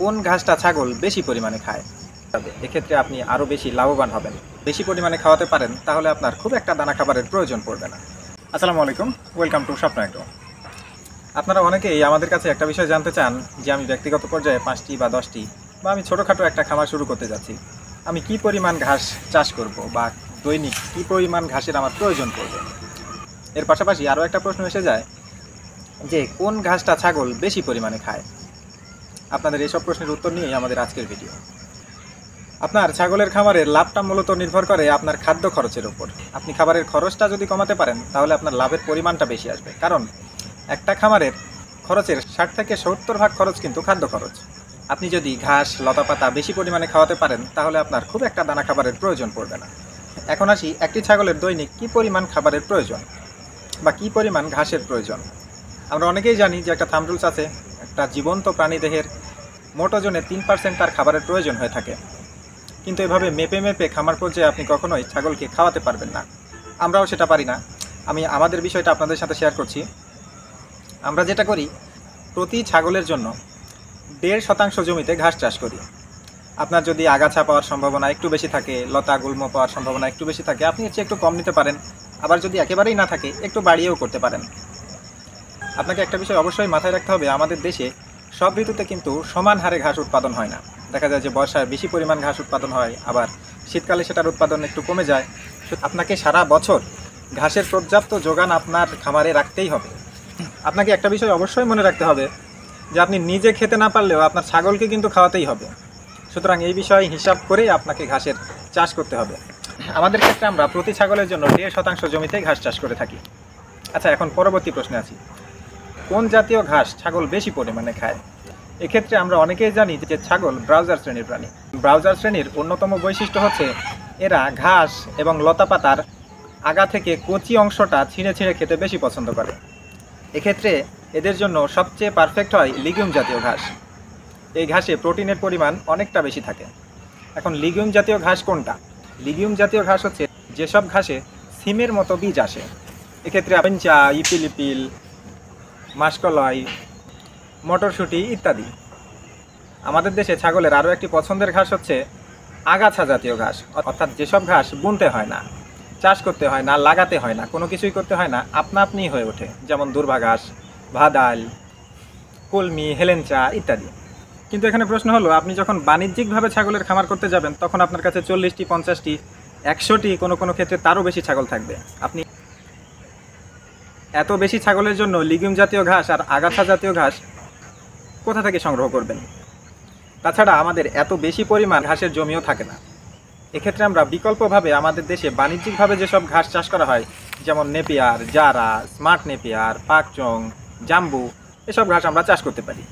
কোন ঘাসটা ছাগল বেশি পরিমাণে খায়? এক্ষেত্রে আপনি আরও বেশি লাভবান হবেন। বেশি পরিমাণে খাওয়াতে পারেন তাহলে আপনার খুব একটা দানা খাবারের প্রয়োজন পড়বে না। আসসালামু আলাইকুম, ওয়েলকাম টু স্বপ্ন এগ্রো। আপনারা অনেকেই আমাদের কাছে একটা বিষয় জানতে চান যে আমি ব্যক্তিগত পর্যায়ে 5টি বা 10টি বা আমি ছোটোখাটো একটা খামার শুরু করতে যাচ্ছি, আমি কি পরিমাণ ঘাস চাষ করব বা দৈনিক কি পরিমাণ ঘাসের আমার প্রয়োজন পড়বে। এর পাশাপাশি আরও একটা প্রশ্ন এসে যায় যে কোন ঘাসটা ছাগল বেশি পরিমাণে খায়। আপনাদের এইসব প্রশ্নের উত্তর নিয়েই আমাদের আজকের ভিডিও। আপনার ছাগলের খামারের লাভটা মূলত নির্ভর করে আপনার খাদ্য খরচের উপর। আপনি খাবারের খরচটা যদি কমাতে পারেন তাহলে আপনার লাভের পরিমাণটা বেশি আসবে, কারণ একটা খামারের খরচের 60 থেকে 70% খরচ কিন্তু খাদ্য খরচ। আপনি যদি ঘাস লতাপাতা বেশি পরিমাণে খাওয়াতে পারেন তাহলে আপনার খুব একটা দানা খাবারের প্রয়োজন পড়বে না। এখন আসি একটি ছাগলের দৈনিক কী পরিমাণ খাবারের প্রয়োজন বা কী পরিমাণ ঘাসের প্রয়োজন। আমরা অনেকেই জানি যে একটা থাম্ব রুলস আছে, একটা জীবন্ত প্রাণী দেহের মোট ওজনে 3% তার খাবারের প্রয়োজন হয়ে থাকে। কিন্তু এভাবে মেপে মেপে খামার পর্যায়ে আপনি কখনোই ছাগলকে খাওয়াতে পারবেন না। আমরাও সেটা পারি না। আমি আমাদের বিষয়টা আপনাদের সাথে শেয়ার করছি। আমরা যেটা করি, প্রতি ছাগলের জন্য 1.5% জমিতে ঘাস চাষ করি। আপনার যদি আগাছা পাওয়ার সম্ভাবনা একটু বেশি থাকে, লতা গুল্ম পাওয়ার সম্ভাবনা একটু বেশি থাকে, আপনি এর চেয়ে একটু কম নিতে পারেন। আবার যদি একেবারেই না থাকে, একটু বাড়িয়েও করতে পারেন। আপনাকে একটা বিষয় অবশ্যই মাথায় রাখতে হবে, আমাদের দেশে সব ঋতুতে কিন্তু সমান হারে ঘাস উৎপাদন হয় না। দেখা যায় যে বর্ষায় বেশি পরিমাণ ঘাস উৎপাদন হয়, আবার শীতকালে সেটার উৎপাদন একটু কমে যায়। আপনাকে সারা বছর ঘাসের পর্যাপ্ত যোগান আপনার খামারে রাখতেই হবে। আপনাকে একটা বিষয় অবশ্যই মনে রাখতে হবে যে আপনি নিজে খেতে না পারলেও আপনার ছাগলকে কিন্তু খাওয়াতেই হবে। সুতরাং এই বিষয়ে হিসাব করেই আপনাকে ঘাসের চাষ করতে হবে। আমাদের ক্ষেত্রে আমরা প্রতি ছাগলের জন্য 1.5% জমিতেই ঘাস চাষ করে থাকি। আচ্ছা, এখন পরবর্তী প্রশ্নে আছি, কোন জাতীয় ঘাস ছাগল বেশি পরিমাণে খায়? এক্ষেত্রে আমরা অনেকেই জানি যে ছাগল ব্রাউজার শ্রেণীর প্রাণী। ব্রাউজার শ্রেণীর অন্যতম বৈশিষ্ট্য হচ্ছে এরা ঘাস এবং লতাপাতার আগা থেকে কচি অংশটা ছিঁড়ে ছিঁড়ে খেতে বেশি পছন্দ করে। এক্ষেত্রে এদের জন্য সবচেয়ে পারফেক্ট হয় লিগিউম জাতীয় ঘাস। এই ঘাসে প্রোটিনের পরিমাণ অনেকটা বেশি থাকে। এখন লিগিউম জাতীয় ঘাস কোনটা? লিগিউম জাতীয় ঘাস হচ্ছে যেসব ঘাসে সিমের মতো বীজ আসে। এক্ষেত্রে আপেঞ্চা, ইপিলিপিল, মাসকলাই, মটরশুঁটি ইত্যাদি। আমাদের দেশে ছাগলের আরও একটি পছন্দের ঘাস হচ্ছে আগাছা জাতীয় ঘাস, অর্থাৎ যেসব ঘাস বুনতে হয় না, চাষ করতে হয় না, লাগাতে হয় না, কোনো কিছুই করতে হয় না, আপনা আপনিই হয়ে ওঠে, যেমন দুর্বা ঘাস, ভাদাল, কলমি, হেলেঞ্চা ইত্যাদি। কিন্তু এখানে প্রশ্ন হলো, আপনি যখন বাণিজ্যিকভাবে ছাগলের খামার করতে যাবেন তখন আপনার কাছে 40টি, 50টি, 100টি, কোনো ক্ষেত্রে তারও বেশি ছাগল থাকবে। আপনি এত বেশি ছাগলের জন্য লিগিউম জাতীয় ঘাস আর আগাছা জাতীয় ঘাস কোথা থেকে সংগ্রহ করবেন? তাছাড়া আমাদের এত বেশি পরিমাণ ঘাসের জমিও থাকে না। এক্ষেত্রে আমরা বিকল্পভাবে আমাদের দেশে বাণিজ্যিকভাবে যেসব ঘাস চাষ করা হয়, যেমন নেপিয়ার, জারা, স্মার্ট নেপিয়ার, পাকচং, জাম্বু, এসব ঘাস আমরা চাষ করতে পারি।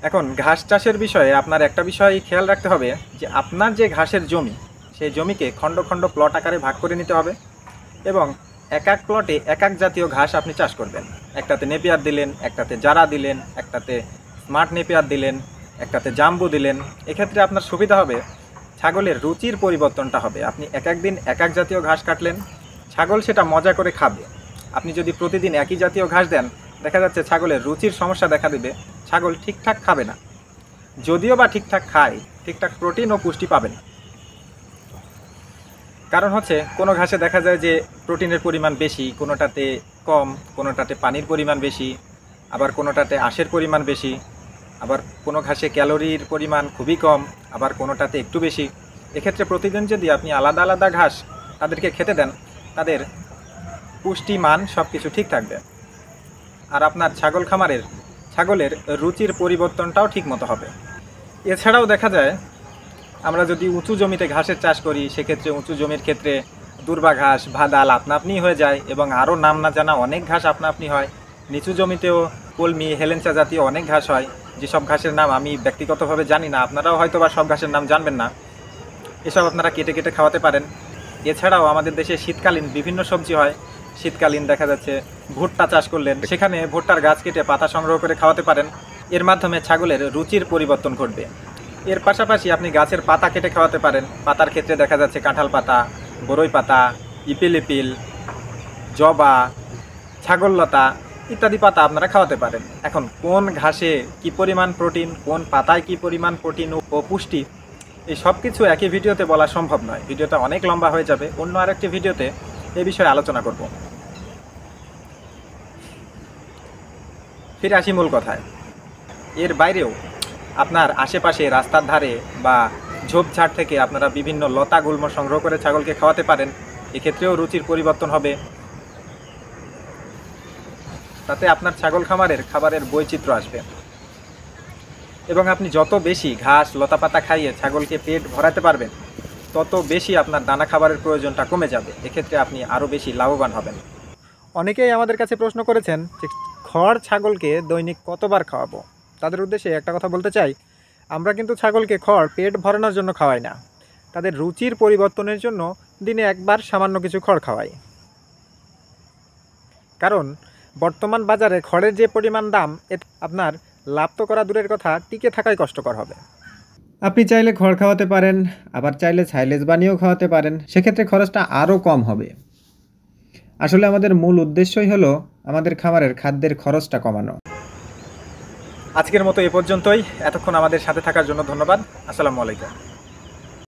এখন ঘাস চাষের বিষয়ে আপনার একটা বিষয় খেয়াল রাখতে হবে যে আপনার যে ঘাসের জমি, সেই জমিকে খণ্ড খণ্ড প্লট আকারে ভাগ করে নিতে হবে এবং এক এক প্লটে এক এক জাতীয় ঘাস আপনি চাষ করবেন। একটাতে নেপিয়ার দিলেন, একটাতে জারা দিলেন, একটাতে স্মার্ট নেপিয়ার দিলেন, একটাতে জাম্বু দিলেন। এক্ষেত্রে আপনার সুবিধা হবে, ছাগলের রুচির পরিবর্তনটা হবে। আপনি এক এক দিন এক এক জাতীয় ঘাস কাটলেন, ছাগল সেটা মজা করে খাবে। আপনি যদি প্রতিদিন একই জাতীয় ঘাস দেন, দেখা যাচ্ছে ছাগলের রুচির সমস্যা দেখা দেবে, ছাগল ঠিকঠাক খাবে না। যদিও বা ঠিকঠাক খায়, ঠিকঠাক প্রোটিন ও পুষ্টি পাবে না। কারণ হচ্ছে কোনো ঘাসে দেখা যায় যে প্রোটিনের পরিমাণ বেশি, কোনোটাতে কম, কোনোটাতে পানির পরিমাণ বেশি, আবার কোনোটাতে আঁশের পরিমাণ বেশি, আবার কোনো ঘাসে ক্যালোরির পরিমাণ খুবই কম, আবার কোনোটাতে একটু বেশি। এক্ষেত্রে প্রতিদিন যদি আপনি আলাদা আলাদা ঘাস তাদেরকে খেতে দেন, তাদের পুষ্টি মান সব কিছু ঠিক থাকবে। আর আপনার ছাগলের রুচির পরিবর্তনটাও ঠিক মতো হবে। এছাড়াও দেখা যায় আমরা যদি উঁচু জমিতে ঘাসের চাষ করি, সেক্ষেত্রে উঁচু জমির ক্ষেত্রে দুর্বা ঘাস, ভাদাল আপনা আপনিই হয়ে যায় এবং আরও নাম না জানা অনেক ঘাস আপনা আপনি হয়। নিচু জমিতেও কলমি, হেলেঞ্চা জাতীয় অনেক ঘাস হয়, যেসব ঘাসের নাম আমি ব্যক্তিগতভাবে জানি না, আপনারাও হয়তো বা সব ঘাসের নাম জানবেন না। এসব আপনারা কেটে কেটে খাওয়াতে পারেন। এছাড়াও আমাদের দেশে শীতকালীন বিভিন্ন সবজি হয়। শীতকালীন দেখা যাচ্ছে ভুট্টা চাষ করলেন, সেখানে ভুট্টার গাছ কেটে পাতা সংগ্রহ করে খাওয়াতে পারেন। এর মাধ্যমে ছাগলের রুচির পরিবর্তন ঘটবে। এর পাশাপাশি আপনি গাছের পাতা কেটে খাওয়াতে পারেন। পাতার ক্ষেত্রে দেখা যাচ্ছে কাঁঠাল পাতা, বরই পাতা, ইপিলিপিল, জবা, ছাগললতা ইত্যাদি পাতা আপনারা খাওয়াতে পারেন। এখন কোন ঘাসে কি পরিমাণ প্রোটিন, কোন পাতায় কি পরিমাণ প্রোটিন ও পুষ্টি, এই সব কিছু একই ভিডিওতে বলা সম্ভব নয়। ভিডিওটা অনেক লম্বা হয়ে যাবে। অন্য আরেকটি ভিডিওতে এই বিষয়ে আলোচনা করব। ফিরে আসি মূল কথায়। এর বাইরেও আপনার আশেপাশে রাস্তার ধারে বা ঝোপঝাড় থেকে আপনারা বিভিন্ন লতা গুল্ম সংগ্রহ করে ছাগলকে খাওয়াতে পারেন। এক্ষেত্রেও রুচির পরিবর্তন হবে। তাতে আপনার ছাগল খামারের খাবারের বৈচিত্র্য আসবে এবং আপনি যত বেশি ঘাস লতাপাতা খাইয়ে ছাগলকে পেট ভরাতে পারবেন, তত বেশি আপনার দানা খাবারের প্রয়োজনটা কমে যাবে। এক্ষেত্রে আপনি আরও বেশি লাভবান হবেন। অনেকেই আমাদের কাছে প্রশ্ন করেছেন যে খড় ছাগলকে দৈনিক কতবার খাওয়াবো। তাদের উদ্দেশ্যে একটা কথা বলতে চাই, আমরা কিন্তু ছাগলকে খড় পেট ভরানোর জন্য খাওয়াই না, তাদের রুচির পরিবর্তনের জন্য দিনে একবার সামান্য কিছু খড় খাওয়াই। কারণ বর্তমান বাজারে খড়ের যে পরিমাণ দাম, আপনার লাভ তো করা দূরের কথা, টিকে থাকাই কষ্টকর হবে। আপনি চাইলে খড় খাওয়াতে পারেন, আবার চাইলে সাইলেজ বানিয়েও খাওয়াতে পারেন। সেক্ষেত্রে খরচটা আরও কম হবে। আসলে আমাদের মূল উদ্দেশ্যই হলো আমাদের খামারের খাদ্যের খরচটা কমানো। আজকের মতো এ পর্যন্তই। এতক্ষণ আমাদের সাথে থাকার জন্য ধন্যবাদ। আসসালামু আলাইকুম।